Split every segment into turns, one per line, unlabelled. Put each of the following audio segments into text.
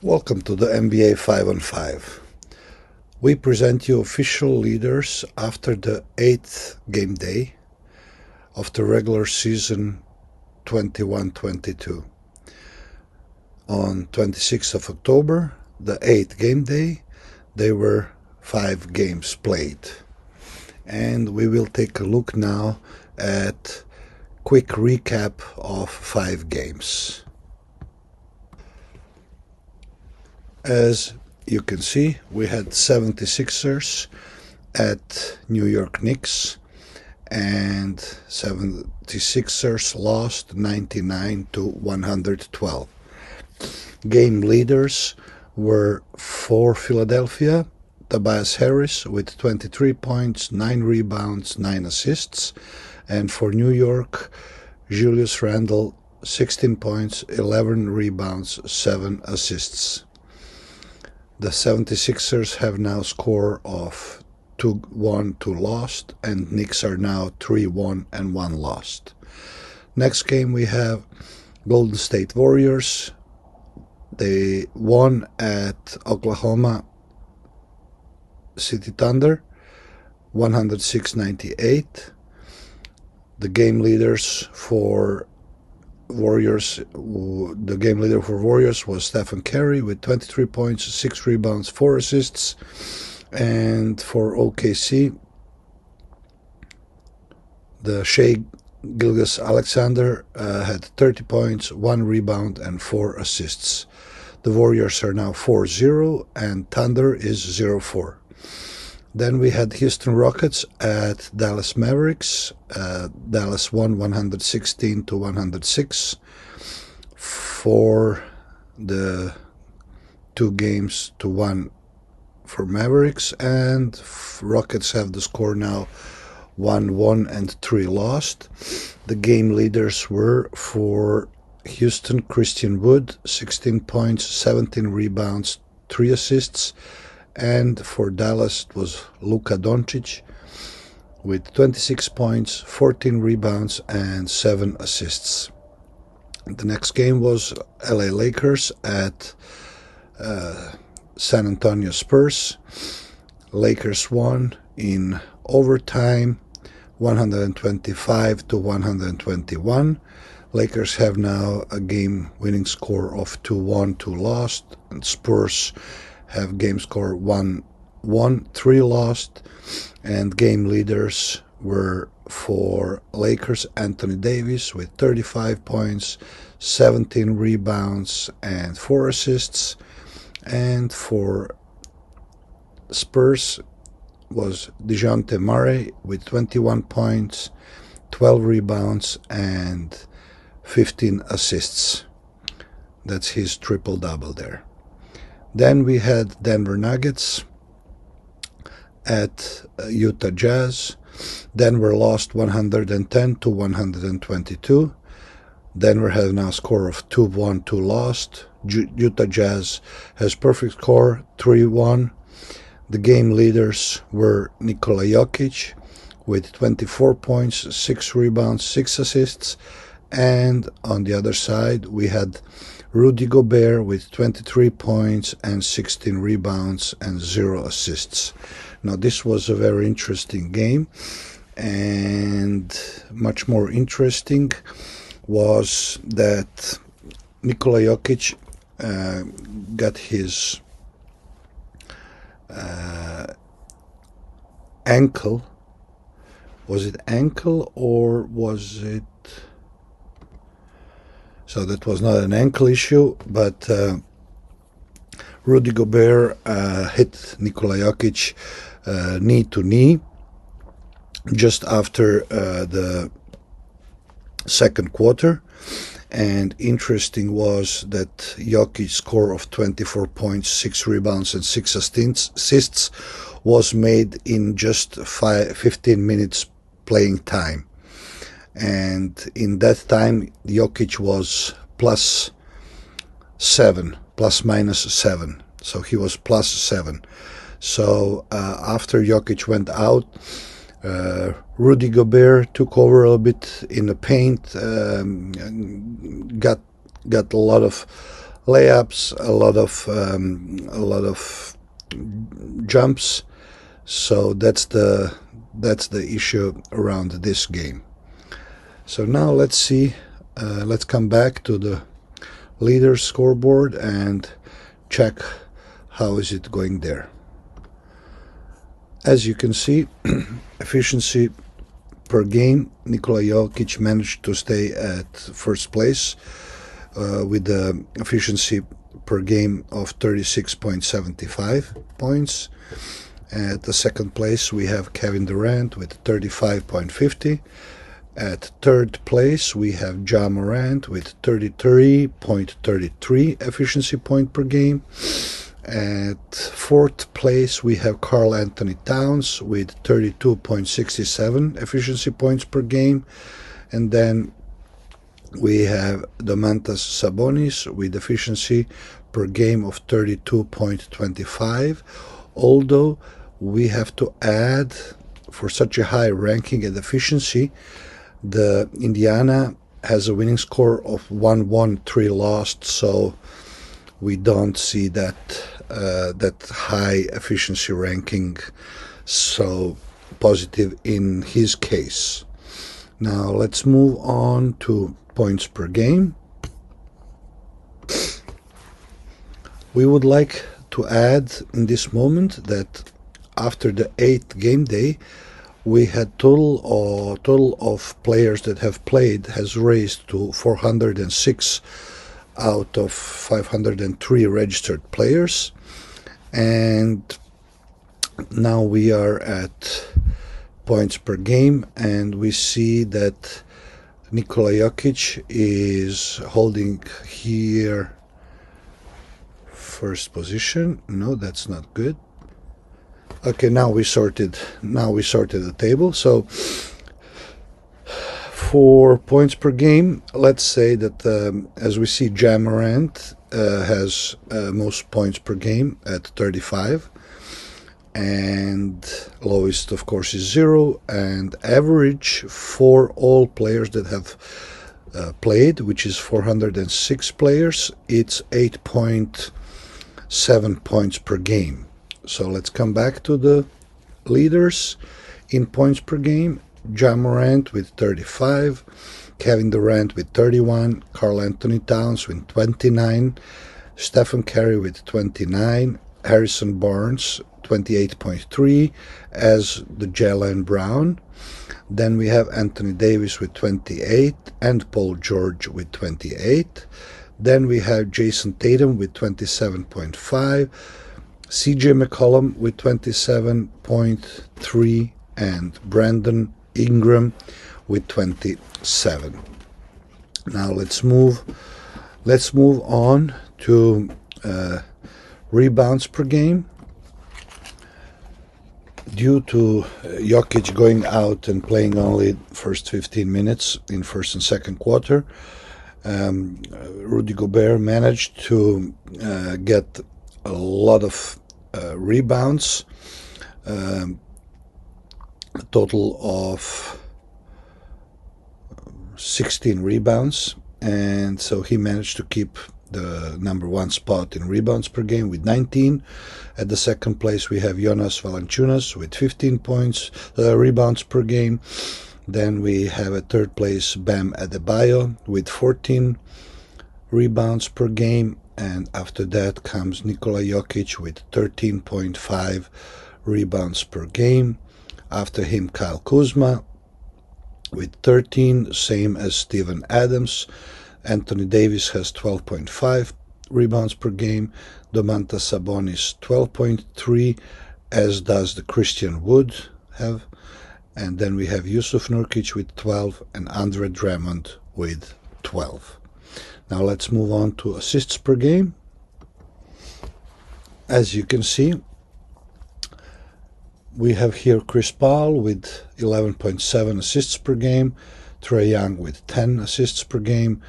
Welcome to the NBA 5-on-5. We present you official leaders after the 8th game day of the regular season 21-22. On 26th of October, the 8th game day, there were 5 games played. And we will take a look now at quick recap of 5 games. As you can see, we had 76ers at New York Knicks, and 76ers lost 99-112. Game leaders were for Philadelphia, Tobias Harris with 23 points, 9 rebounds, 9 assists, and for New York, Julius Randle, 16 points, 11 rebounds, 7 assists. The 76ers have now a score of 2-1, 2 lost, and Knicks are now 3-1 and 1 lost. Next game we have Golden State Warriors. They won at Oklahoma City Thunder 106-98. The game leaders for Warriors, the game leader for Warriors was Stephen Curry with 23 points, 6 rebounds, 4 assists. And for OKC, the Shai Gilgeous-Alexander had 30 points, 1 rebound, and 4 assists. The Warriors are now 4-0, and Thunder is 0-4. Then we had Houston Rockets at Dallas Mavericks. Dallas won 116-106 for the 2-1 for Mavericks, and Rockets have the score now 1-1 and 3 lost. The game leaders were for Houston, Christian Wood, 16 points, 17 rebounds, 3 assists. And for Dallas, it was Luka Doncic with 26 points, 14 rebounds, and 7 assists. The next game was LA Lakers at San Antonio Spurs. Lakers won in overtime 125-121. Lakers have now a game-winning score of 2-1, 2 lost, and Spurs have game score 1-1, 3 lost, and game leaders were for Lakers Anthony Davis with 35 points, 17 rebounds, and 4 assists, and for Spurs was DeJounte Murray with 21 points, 12 rebounds, and 15 assists. That's his triple-double there. Then we had Denver Nuggets at Utah Jazz. Denver lost 110-122. Denver has now a score of 2-1, 2 lost. Utah Jazz has perfect score, 3-1. The game leaders were Nikola Jokic with 24 points, 6 rebounds, 6 assists. And on the other side, we had Rudy Gobert with 23 points and 16 rebounds and 0 assists. Now, this was a very interesting game, and much more interesting was that Nikola Jokic got his ankle. Was it ankle or was it... So that was not an ankle issue, but Rudy Gobert hit Nikola Jokic knee to knee just after the second quarter. And interesting was that Jokic's score of 24 points, 6 rebounds, and 6 assists was made in just 15 minutes playing time. And in that time, Jokic was plus minus 7. So he was plus 7. So after Jokic went out, Rudy Gobert took over a bit in the paint, got a lot of layups, a lot of jumps. So that's the issue around this game. So now let's see. Let's come back to the leaders scoreboard and check how is it going there. As you can see, efficiency per game, Nikola Jokic managed to stay at first place with the efficiency per game of 36.75 points. At the second place, we have Kevin Durant with 35.50. At third place, we have Ja Morant with 33.33 efficiency point per game. At fourth place, we have Karl Anthony Towns with 32.67 efficiency points per game. And then we have Domantas Sabonis with efficiency per game of 32.25. Although we have to add, for such a high ranking and efficiency, the Indiana has a winning score of 1-1, 3 lost, so we don't see that high efficiency ranking so positive in his case. Now let's move on to points per game. We would like to add in this moment that after the 8th game day, we had total of players that have played has raised to 406 out of 503 registered players, and now we are at points per game, and we see that Nikola Jokic is holding here first position. No, that's not good. Okay, now we sorted the table. So for points per game, let's say that as we see, Ja Morant has most points per game at 35, and lowest of course is 0, and average for all players that have played, which is 406 players, it's 8.7 points per game. So let's come back to the leaders in points per game. Ja Morant with 35, Kevin Durant with 31, Karl Anthony Towns with 29, Stephen Curry with 29, Harrison Barnes 28.3 as the Jaylen Brown. Then we have Anthony Davis with 28 and Paul George with 28. Then we have Jason Tatum with 27.5, CJ McCollum with 27.3, and Brandon Ingram with 27. Now let's move on to rebounds per game. Due to Jokic going out and playing only first 15 minutes in first and second quarter, Rudy Gobert managed to get a lot of rebounds, a total of 16 rebounds, and so he managed to keep the number one spot in rebounds per game with 19. At the second place, we have Jonas Valanciunas with 15 points rebounds per game. Then we have at third place Bam Adebayo with 14 rebounds per game. And after that comes Nikola Jokic with 13.5 rebounds per game. After him, Kyle Kuzma with 13, same as Steven Adams. Anthony Davis has 12.5 rebounds per game. Domantas Sabonis 12.3, as does the Christian Wood have. And then we have Yusuf Nurkic with 12 and Andre Drummond with 12. Now let's move on to assists per game. As you can see, we have here Chris Paul with 11.7 assists per game, Trae Young with 10 assists per game,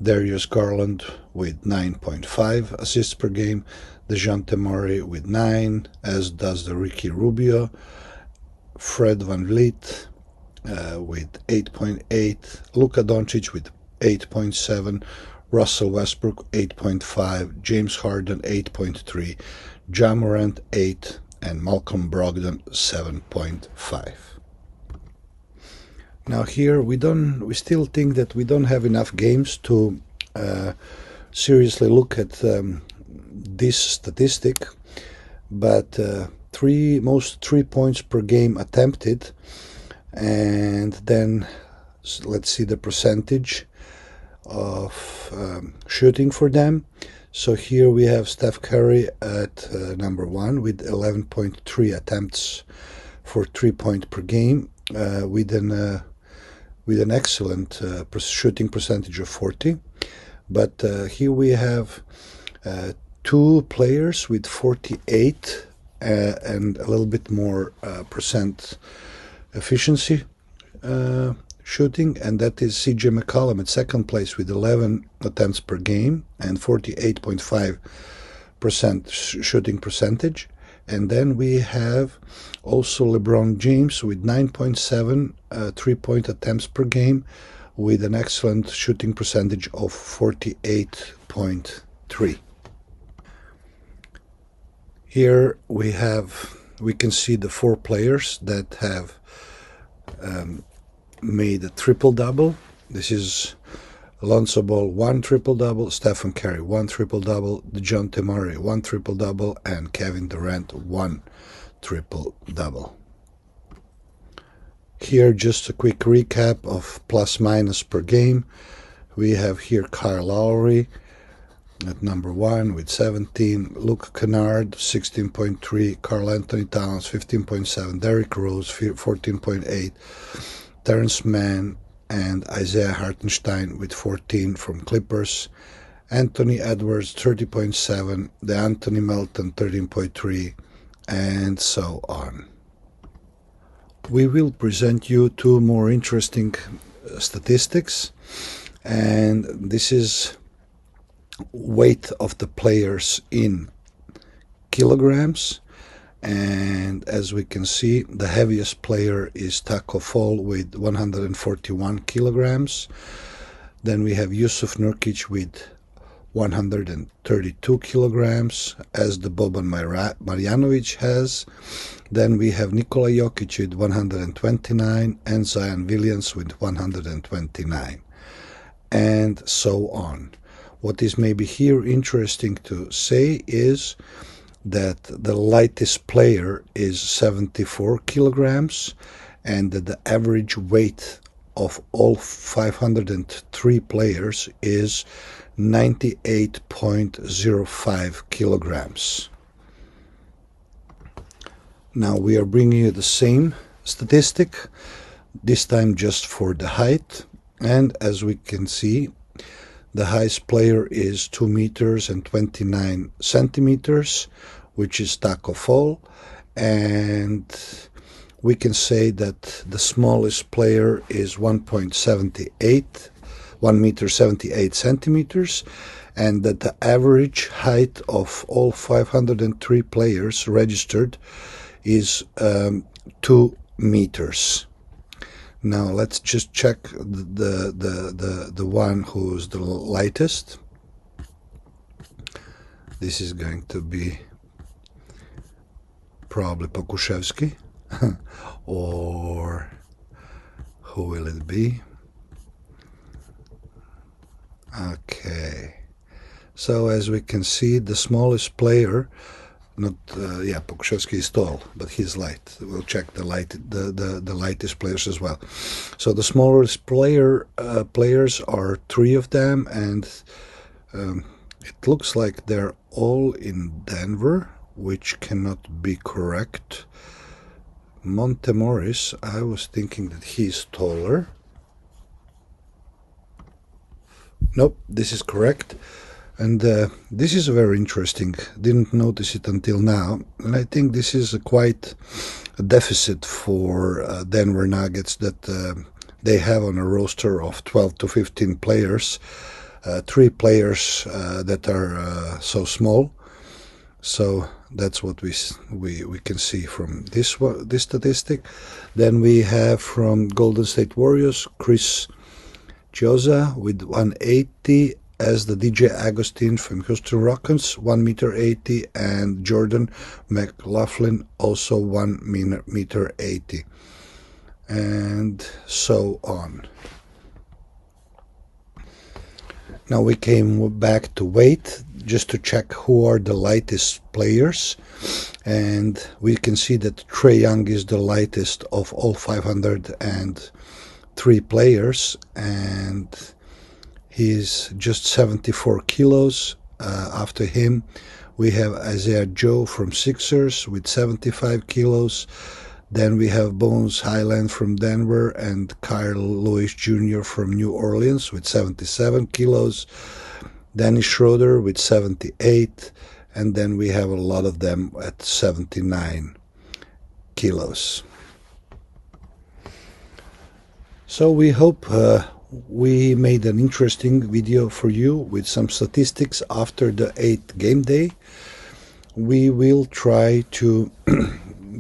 Darius Garland with 9.5 assists per game, DeJounte Murray with 9, as does the Ricky Rubio, Fred VanVleet with 8.8, Luka Doncic with 8.7, Russell Westbrook 8.5, James Harden 8.3, Ja Morant 8, and Malcolm Brogdon 7.5. Now here we still think that we don't have enough games to seriously look at this statistic, but most 3 points per game attempted, and then let's see the percentage of shooting for them. So here we have Steph Curry at number 1 with 11.3 attempts for 3 points per game, with an excellent shooting percentage of 40. But here we have two players with 48 and a little bit more percent efficiency shooting, and that is CJ McCollum at second place with 11 attempts per game and 48.5% shooting percentage. And then we have also LeBron James with 9.7 3-point attempts per game with an excellent shooting percentage of 48.3. Here we can see the 4 players that have made a triple-double. This is Alonzo Ball 1 triple-double, Stephen Curry 1 triple-double, DeJounte Murray 1 triple-double, and Kevin Durant 1 triple-double. Here just a quick recap of plus-minus per game. We have here Kyle Lowry at number 1 with 17, Luke Kennard 16.3, Karl Anthony Towns 15.7, Derrick Rose 14.8, Terrence Mann and Isaiah Hartenstein with 14 from Clippers, Anthony Edwards 30.7, DeAnthony Melton 13.3, and so on. We will present you 2 more interesting statistics, and this is weight of the players in kilograms. And as we can see, the heaviest player is Taco Fall with 141 kilograms. Then we have Yusuf Nurkic with 132 kilograms, as the Boban Marjanovic has. Then we have Nikola Jokic with 129 and Zion Williams with 129, and so on. What is maybe here interesting to say is that the lightest player is 74 kilograms, and that the average weight of all 503 players is 98.05 kilograms. Now we are bringing you the same statistic, this time just for the height, and as we can see, the highest player is 2 meters and 29 centimeters, which is Taco Fall, and we can say that the smallest player is 1.78, 1 meter 78 centimeters, and that the average height of all 503 players registered is 2 meters. Now let's just check the one who's the lightest. This is going to be probably Pokuševski, or who will it be? Okay, so as we can see, the smallest player, Pokuševski is tall, but he's light. We'll check the lightest players as well. So the smallest players are 3 of them, and it looks like they're all in Denver, which cannot be correct. Monte Morris, I was thinking that he's taller. Nope, this is correct. And this is very interesting. Didn't notice it until now. And I think this is quite a deficit for Denver Nuggets, that they have on a roster of 12 to 15 players, 3 players that are so small. So that's what we can see from this statistic. Then we have from Golden State Warriors, Chris Chioza with 180, as the DJ Agustin from Houston Rockets, 1 meter 80, and Jordan McLaughlin, also 1 meter 80, and so on. Now we came back to weight just to check who are the lightest players, and we can see that Trae Young is the lightest of all 503 players, and he's just 74 kilos. After him we have Isaiah Joe from Sixers with 75 kilos. Then we have Bones Highland from Denver and Kyle Lewis Jr. from New Orleans with 77 kilos. Dennis Schroeder with 78. And then we have a lot of them at 79 kilos. So we hope we made an interesting video for you with some statistics after the 8th game day. We will try to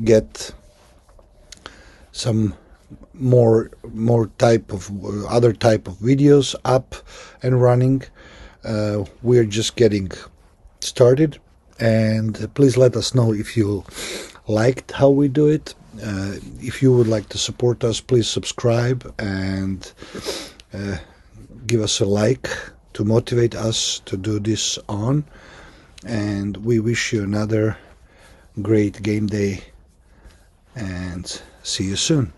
get some more other type of videos up and running. We're just getting started, and please let us know if you liked how we do it. If you would like to support us, please subscribe and give us a like to motivate us to do this on. And we wish you another great game day, and see you soon.